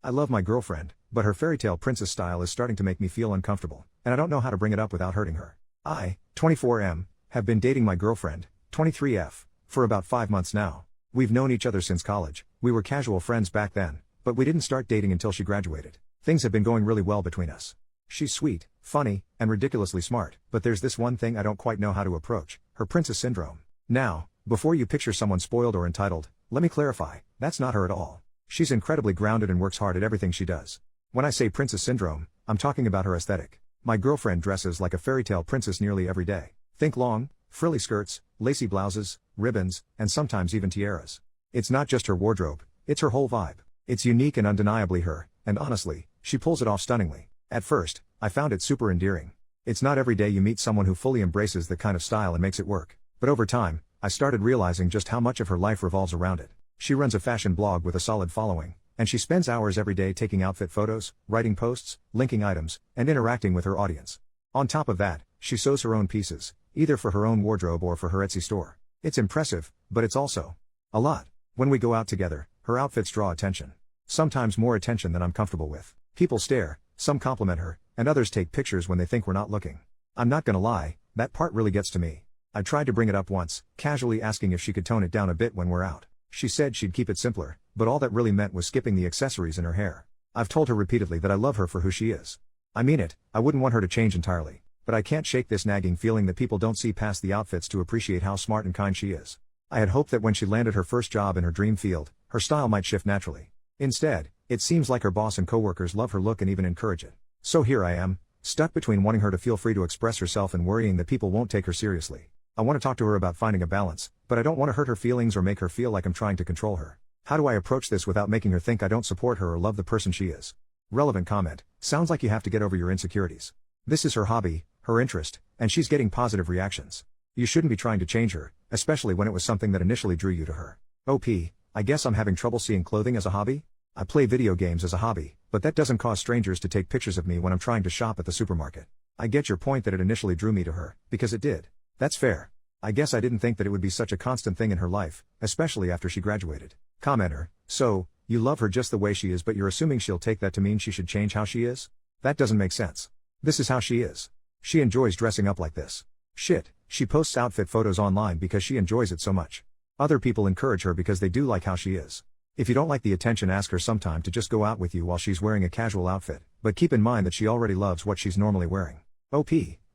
I love my girlfriend, but her fairytale princess style is starting to make me feel uncomfortable, and I don't know how to bring it up without hurting her. I, 24M, have been dating my girlfriend, 23F, for about 5 months now. We've known each other since college. We were casual friends back then, but we didn't start dating until she graduated. Things have been going really well between us. She's sweet, funny, and ridiculously smart, but there's this one thing I don't quite know how to approach: her princess syndrome. Now, before you picture someone spoiled or entitled, let me clarify, that's not her at all. She's incredibly grounded and works hard at everything she does. When I say princess syndrome, I'm talking about her aesthetic. My girlfriend dresses like a fairytale princess nearly every day. Think long, frilly skirts, lacy blouses, ribbons, and sometimes even tiaras. It's not just her wardrobe, it's her whole vibe. It's unique and undeniably her, and honestly, she pulls it off stunningly. At first, I found it super endearing. It's not every day you meet someone who fully embraces the kind of style and makes it work. But over time, I started realizing just how much of her life revolves around it. She runs a fashion blog with a solid following, and she spends hours every day taking outfit photos, writing posts, linking items, and interacting with her audience. On top of that, she sews her own pieces, either for her own wardrobe or for her Etsy store. It's impressive, but it's also a lot. When we go out together, her outfits draw attention. Sometimes more attention than I'm comfortable with. People stare, some compliment her, and others take pictures when they think we're not looking. I'm not gonna lie, that part really gets to me. I tried to bring it up once, casually asking if she could tone it down a bit when we're out. She said she'd keep it simpler, but all that really meant was skipping the accessories in her hair. I've told her repeatedly that I love her for who she is. I mean it, I wouldn't want her to change entirely. But I can't shake this nagging feeling that people don't see past the outfits to appreciate how smart and kind she is. I had hoped that when she landed her first job in her dream field, her style might shift naturally. Instead, it seems like her boss and coworkers love her look and even encourage it. So here I am, stuck between wanting her to feel free to express herself and worrying that people won't take her seriously. I want to talk to her about finding a balance, but I don't want to hurt her feelings or make her feel like I'm trying to control her. How do I approach this without making her think I don't support her or love the person she is? Relevant comment: sounds like you have to get over your insecurities. This is her hobby, her interest, and she's getting positive reactions. You shouldn't be trying to change her, especially when it was something that initially drew you to her. OP, I guess I'm having trouble seeing clothing as a hobby? I play video games as a hobby, but that doesn't cause strangers to take pictures of me when I'm trying to shop at the supermarket. I get your point that it initially drew me to her, because it did. That's fair. I guess I didn't think that it would be such a constant thing in her life, especially after she graduated. Commenter: so, you love her just the way she is, but you're assuming she'll take that to mean she should change how she is? That doesn't make sense. This is how she is. She enjoys dressing up like this. Shit, she posts outfit photos online because she enjoys it so much. Other people encourage her because they do like how she is. If you don't like the attention, ask her sometime to just go out with you while she's wearing a casual outfit, but keep in mind that she already loves what she's normally wearing. OP,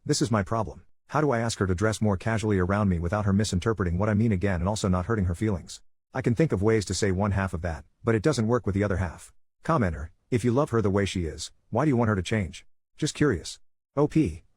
this is my problem. How do I ask her to dress more casually around me without her misinterpreting what I mean again and also not hurting her feelings? I can think of ways to say one half of that, but it doesn't work with the other half. Commenter: if you love her the way she is, why do you want her to change? Just curious. OP,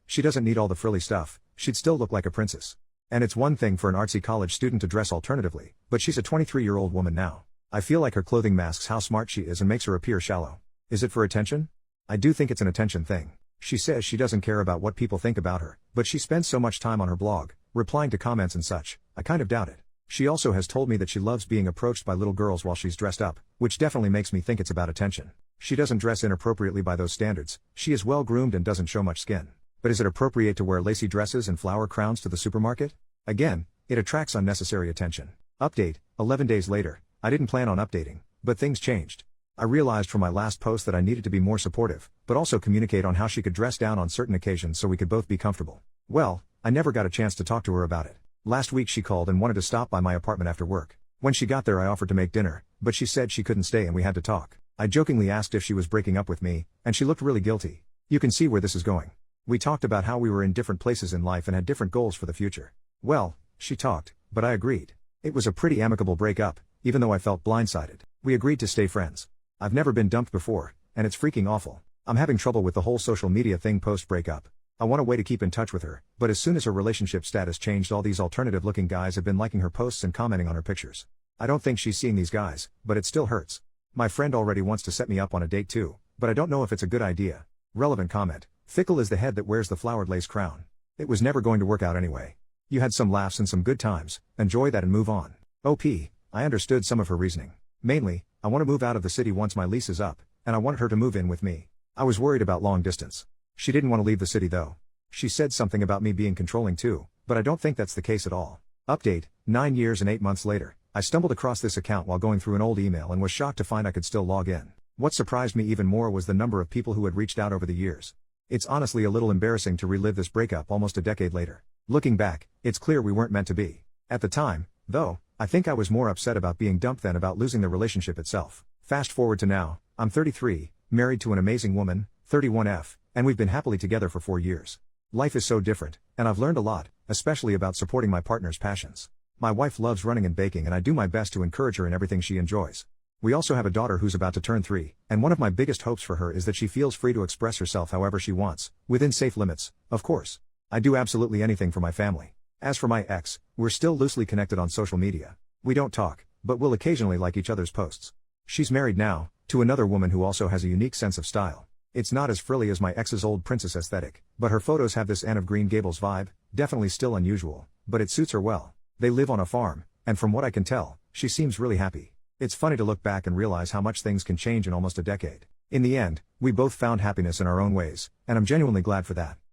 she doesn't need all the frilly stuff, she'd still look like a princess. And it's one thing for an artsy college student to dress alternatively, but she's a 23-year-old woman now. I feel like her clothing masks how smart she is and makes her appear shallow. Is it for attention? I do think it's an attention thing. She says she doesn't care about what people think about her, but she spends so much time on her blog, replying to comments and such. I kind of doubt it. She also has told me that she loves being approached by little girls while she's dressed up, which definitely makes me think it's about attention. She doesn't dress inappropriately by those standards, she is well groomed and doesn't show much skin. But is it appropriate to wear lacy dresses and flower crowns to the supermarket? Again, it attracts unnecessary attention. Update: 11 days later. I didn't plan on updating, but things changed. I realized from my last post that I needed to be more supportive, but also communicate on how she could dress down on certain occasions so we could both be comfortable. Well, I never got a chance to talk to her about it. Last week she called and wanted to stop by my apartment after work. When she got there I offered to make dinner, but she said she couldn't stay and we had to talk. I jokingly asked if she was breaking up with me, and she looked really guilty. You can see where this is going. We talked about how we were in different places in life and had different goals for the future. Well, she talked, but I agreed. It was a pretty amicable breakup, even though I felt blindsided. We agreed to stay friends. I've never been dumped before, and it's freaking awful. I'm having trouble with the whole social media thing post-breakup. I want a way to keep in touch with her, but as soon as her relationship status changed, all these alternative-looking guys have been liking her posts and commenting on her pictures. I don't think she's seeing these guys, but it still hurts. My friend already wants to set me up on a date too, but I don't know if it's a good idea. Relevant comment: fickle is the head that wears the flowered lace crown. It was never going to work out anyway. You had some laughs and some good times, enjoy that and move on. OP, I understood some of her reasoning. Mainly, I want to move out of the city once my lease is up, and I wanted her to move in with me. I was worried about long distance. She didn't want to leave the city though. She said something about me being controlling too, but I don't think that's the case at all. Update: 9 years and 8 months later, I stumbled across this account while going through an old email and was shocked to find I could still log in. What surprised me even more was the number of people who had reached out over the years. It's honestly a little embarrassing to relive this breakup almost a decade later. Looking back, it's clear we weren't meant to be. At the time, though, I think I was more upset about being dumped than about losing the relationship itself. Fast forward to now, I'm 33, married to an amazing woman, 31F, and we've been happily together for 4 years. Life is so different, and I've learned a lot, especially about supporting my partner's passions. My wife loves running and baking, and I do my best to encourage her in everything she enjoys. We also have a daughter who's about to turn 3, and one of my biggest hopes for her is that she feels free to express herself however she wants, within safe limits, of course. I do absolutely anything for my family. As for my ex, we're still loosely connected on social media. We don't talk, but we'll occasionally like each other's posts. She's married now, to another woman who also has a unique sense of style. It's not as frilly as my ex's old princess aesthetic, but her photos have this Anne of Green Gables vibe, definitely still unusual, but it suits her well. They live on a farm, and from what I can tell, she seems really happy. It's funny to look back and realize how much things can change in almost a decade. In the end, we both found happiness in our own ways, and I'm genuinely glad for that.